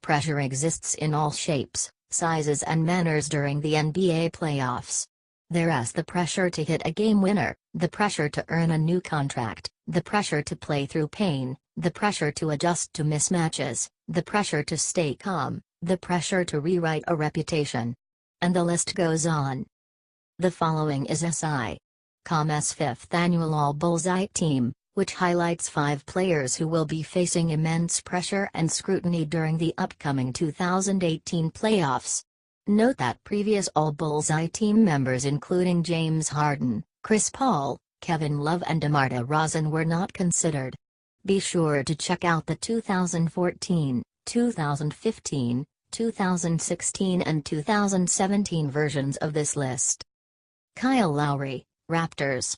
Pressure exists in all shapes, sizes and manners during the NBA playoffs. There's the pressure to hit a game winner, the pressure to earn a new contract, the pressure to play through pain, the pressure to adjust to mismatches, the pressure to stay calm, the pressure to rewrite a reputation. And the list goes on. The following is SI.com's 5th annual All Bullseye team, which highlights 5 players who will be facing immense pressure and scrutiny during the upcoming 2018 playoffs. Note that previous All Bullseye team members including James Harden, Chris Paul, Kevin Love and DeMar DeRozan were not considered. Be sure to check out the 2014, 2015, 2016 and 2017 versions of this list. Kyle Lowry, Raptors.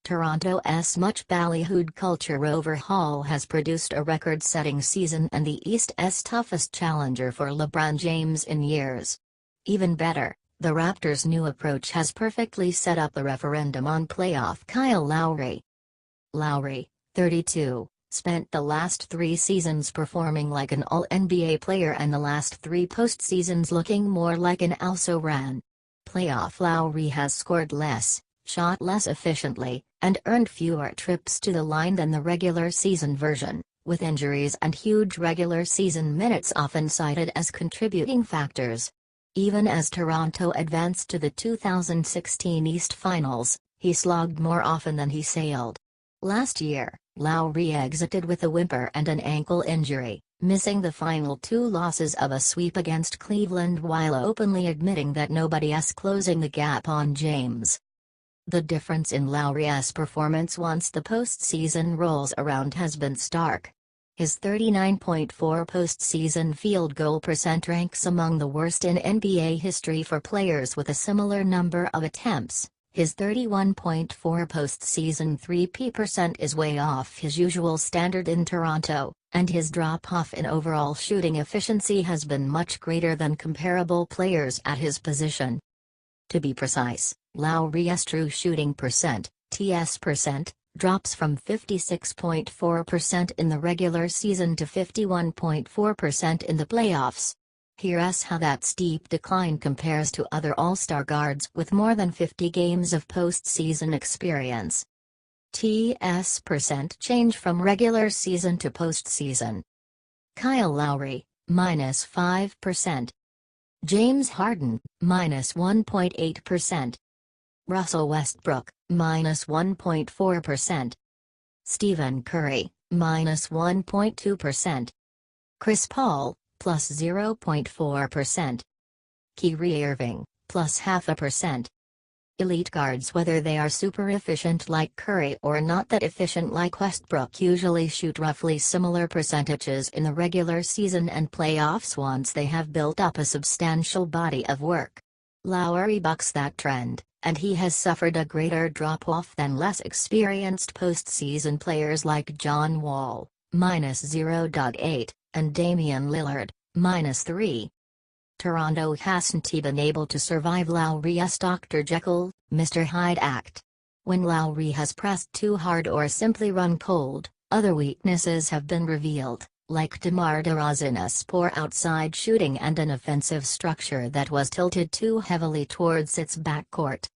Toronto's much ballyhooed culture overhaul has produced a record-setting season and the East's toughest challenger for LeBron James in years. Even better, the Raptors' new approach has perfectly set up the referendum on playoff Kyle Lowry. Lowry, 32, spent the last 3 seasons performing like an All-NBA player and the last 3 postseasons looking more like an also-ran. Playoff Lowry has scored less, shot less efficiently, and earned fewer trips to the line than the regular season version, with injuries and huge regular season minutes often cited as contributing factors. Even as Toronto advanced to the 2016 East Finals, he slogged more often than he sailed. Last year, Lowry exited with a whimper and an ankle injury, missing the final 2 losses of a sweep against Cleveland while openly admitting that nobody's closing the gap on James. The difference in Lowry's performance once the postseason rolls around has been stark. His 39.4 postseason field goal percent ranks among the worst in NBA history for players with a similar number of attempts. His 31.4 postseason 3P percent is way off his usual standard in Toronto, and his drop-off in overall shooting efficiency has been much greater than comparable players at his position. To be precise, Lowry's true shooting percent, TS percent, drops from 56.4% in the regular season to 51.4% in the playoffs. Here's how that steep decline compares to other All-Star guards with more than 50 games of postseason experience. TS percent change from regular season to postseason. Kyle Lowry, -5%. James Harden, -1.8%. Russell Westbrook, -1.4%. Stephen Curry, -1.2%. Chris Paul, +0.4%. Kyrie Irving, +0.5%. Elite guards, whether they are super efficient like Curry or not that efficient like Westbrook, usually shoot roughly similar percentages in the regular season and playoffs once they have built up a substantial body of work. Lowry bucks that trend, and he has suffered a greater drop-off than less experienced postseason players like John Wall, -0.8, and Damian Lillard, -3. Toronto hasn't been able to survive Lowry's Dr. Jekyll, Mr. Hyde act. When Lowry has pressed too hard or simply run cold, other weaknesses have been revealed, like DeMar DeRozan's poor outside shooting and an offensive structure that was tilted too heavily towards its backcourt.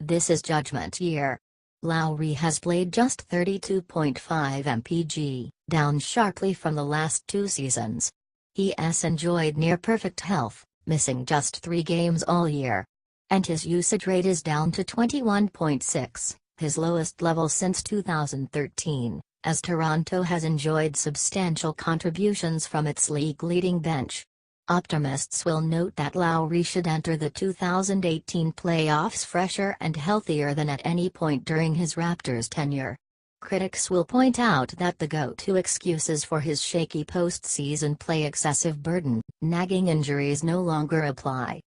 This is judgment year. Lowry has played just 32.5 mpg, down sharply from the last 2 seasons. He's enjoyed near-perfect health, missing just 3 games all year. And his usage rate is down to 21.6, his lowest level since 2013, as Toronto has enjoyed substantial contributions from its league-leading bench. Optimists will note that Lowry should enter the 2018 playoffs fresher and healthier than at any point during his Raptors tenure. Critics will point out that the go-to excuses for his shaky postseason play, excessive burden, nagging injuries, no longer apply.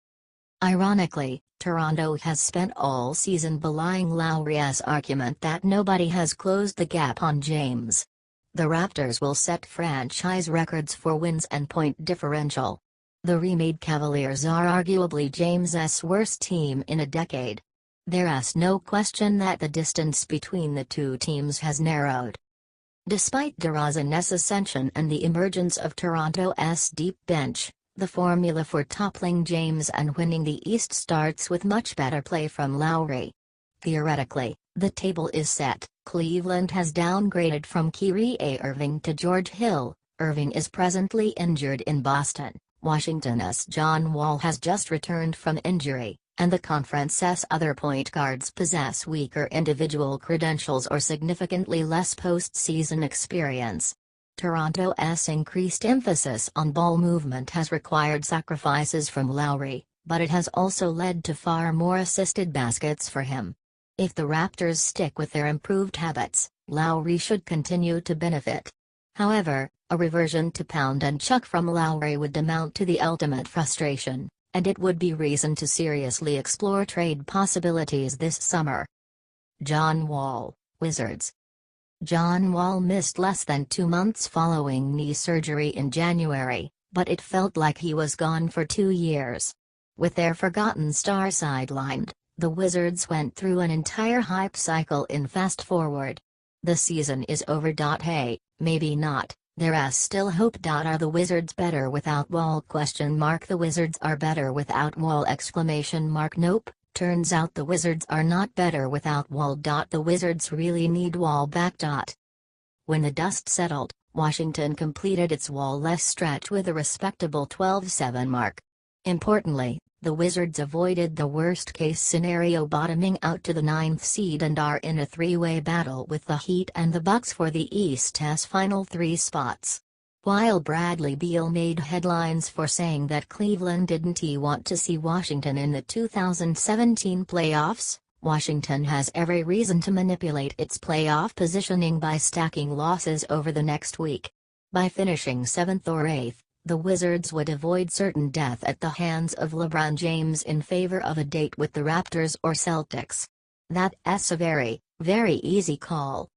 Ironically, Toronto has spent all season belying Lowry's argument that nobody has closed the gap on James. The Raptors will set franchise records for wins and point differential. The remade Cavaliers are arguably James's worst team in a decade. There's no question that the distance between the two teams has narrowed. Despite DeRozan's ascension and the emergence of Toronto's deep bench, the formula for toppling James and winning the East starts with much better play from Lowry. Theoretically, the table is set. Cleveland has downgraded from Kyrie Irving to George Hill. Irving is presently injured in Boston. Washington's John Wall has just returned from injury, and the conference's other point guards possess weaker individual credentials or significantly less postseason experience. Toronto's increased emphasis on ball movement has required sacrifices from Lowry, but it has also led to far more assisted baskets for him. If the Raptors stick with their improved habits, Lowry should continue to benefit. However, a reversion to pound and chuck from Lowry would amount to the ultimate frustration, and it would be reason to seriously explore trade possibilities this summer. John Wall, Wizards. John Wall missed less than 2 months following knee surgery in January, but it felt like he was gone for 2 years. With their forgotten star sidelined, the Wizards went through an entire hype cycle in fast forward. The season is over. Hey, maybe not. There's still hope. Are the Wizards better without Wall? The Wizards are better without Wall! Nope, turns out the Wizards are not better without Wall. The Wizards really need Wall back. When the dust settled, Washington completed its Wall-less stretch with a respectable 12-7 mark. Importantly, the Wizards avoided the worst-case scenario, bottoming out to the 9th seed, and are in a three-way battle with the Heat and the Bucks for the East's final 3 spots. While Bradley Beal made headlines for saying that Cleveland didn't want to see Washington in the 2017 playoffs, Washington has every reason to manipulate its playoff positioning by stacking losses over the next week. By finishing 7th or 8th, the Wizards would avoid certain death at the hands of LeBron James in favor of a date with the Raptors or Celtics. That's a very, very easy call.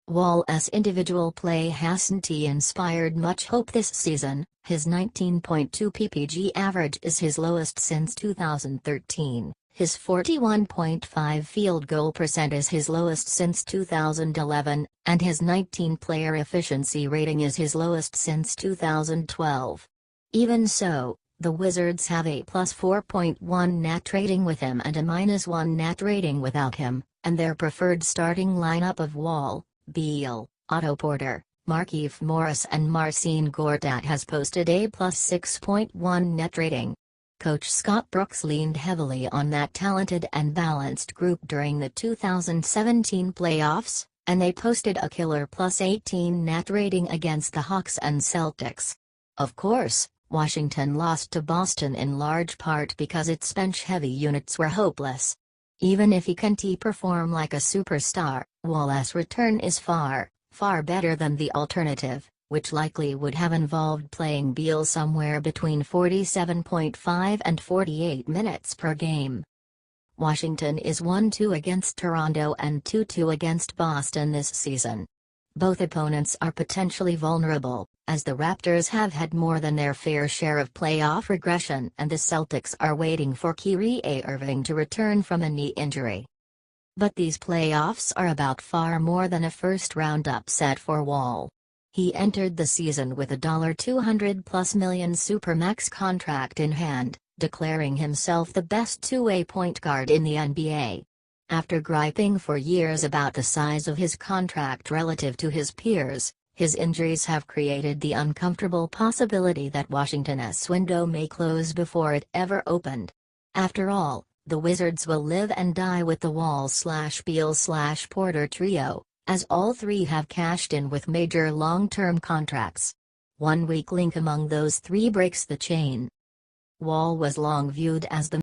Wall's individual play hasn't inspired much hope this season. His 19.2 PPG average is his lowest since 2013. His 41.5 field goal percent is his lowest since 2011, and his 19-player efficiency rating is his lowest since 2012. Even so, the Wizards have a plus 4.1 net rating with him and a minus 1 net rating without him, and their preferred starting lineup of Wall, Beal, Otto Porter, Markieff Morris and Marcin Gortat has posted a plus 6.1 net rating. Coach Scott Brooks leaned heavily on that talented and balanced group during the 2017 playoffs, and they posted a killer plus 18 net rating against the Hawks and Celtics. Of course, Washington lost to Boston in large part because its bench-heavy units were hopeless. Even if he can't perform like a superstar, Wall's return is far, far better than the alternative, which likely would have involved playing Beal somewhere between 47.5 and 48 minutes per game. Washington is 1-2 against Toronto and 2-2 against Boston this season. Both opponents are potentially vulnerable, as the Raptors have had more than their fair share of playoff regression and the Celtics are waiting for Kyrie Irving to return from a knee injury. But these playoffs are about far more than a first-round upset for Wall. He entered the season with a $200+ million Supermax contract in hand, declaring himself the best two-way point guard in the NBA. After griping for years about the size of his contract relative to his peers, his injuries have created the uncomfortable possibility that Washington's window may close before it ever opened. After all, the Wizards will live and die with the Wall/Beal/Porter trio, as all three have cashed in with major long-term contracts. One weak link among those three breaks the chain. Wall was long viewed as the